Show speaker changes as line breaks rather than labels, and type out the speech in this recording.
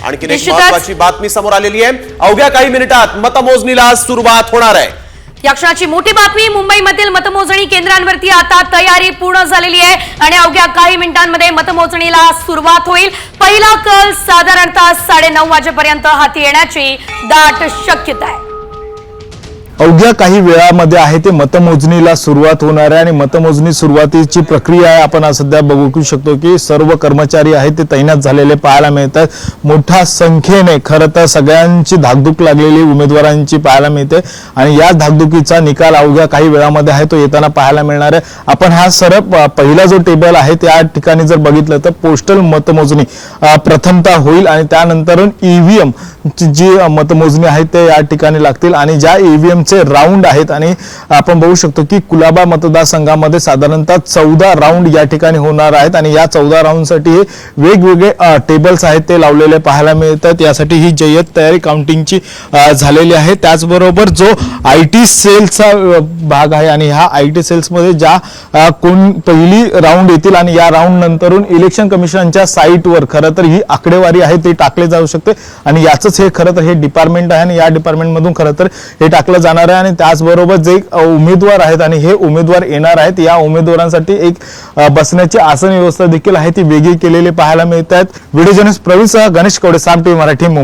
आणखी एक महत्त्वाची बातमी समोर आलेली आहे। अवघ्या काही मिनिटात मतमोजणीला सुरुवात होणार आहे।
या क्षणाची मोठी बातमी, मुंबईमधील मतमोजणी केंद्रांवरती आता तयारी पूर्ण झालेली आहे आणि अवघ्या काही मिनिटांमध्ये मतमोजणीला सुरुवात होईल। पहिला कल साधारणतः 9:30 वाजेपर्यंत हाती येण्याची दाट शक्यता आहे।
अवघ्या काही वेळामध्ये आहे ते मतमोजणीला सुरुवात होणार आहे आणि मतमोजणी सुरुवातीची प्रक्रिया आहे। आपण सध्या बघू शकतो की सर्व कर्मचारी आहेत ते तैनात झालेले पाहायला मिळतात। मोठ्या संख्येने खरं तर सगळ्यांची धाकधूक लागलेली उमेदवारांची पाहायला मिळते आणि या धाकधुकीचा निकाल अवघ्या काही वेळामध्ये आहे तो येताना पाहायला मिळणार आहे। आपण हा पहिला जो टेबल आहे त्या ठिकाणी जर बघितलं तर पोस्टल मतमोजणी प्रथमतः होईल आणि त्यानंतर ईव्हीएम जी मतमोजणी आहे ते या ठिकाणी लागतील आणि ज्या ईव्हीएम चे राऊंड आहेत आणि आपण बघू शकतो की कुलाबा मतदारसंघामध्ये साधारणतः 14 राऊंड या ठिकाणी होणार आहेत आणि या 14 राऊंडसाठी वेगवेगळे टेबल्स आहेत ते लावलेले पाहायला मिळतात। यासाठी ही जय्यत तयारी काउंटिंगची झालेली आहे। त्याचबरोबर जो आयटी सेलचा भाग आहे आणि ह्या आयटी सेल्स मध्ये ज्या कोण पहिली राऊंड येतील आणि या राऊंड नंतरून इलेक्शन कमिशनच्या साईटवर खरं तर ही आकडेवारी आहे ते टाकले जाऊ शकते आणि याचंच हे खरं तर हे डिपार्टमेंट आहे आणि या डिपार्टमेंट मधून खरं तर हे टाकलं जाणार आहे आणि त्याचबरोबर जे उमेदवार आहेत आणि हे उमेदवार येणार आहेत या उमेदवारांसाठी एक बसण्याची आसन व्यवस्था देखील आहे ती वेगळी केलेली पाहायला मिळतात। व्हिडिओ जर्नलिस्ट प्रवीण सह गणेश कवडे, साम टीव्ही मराठी, मुंबई।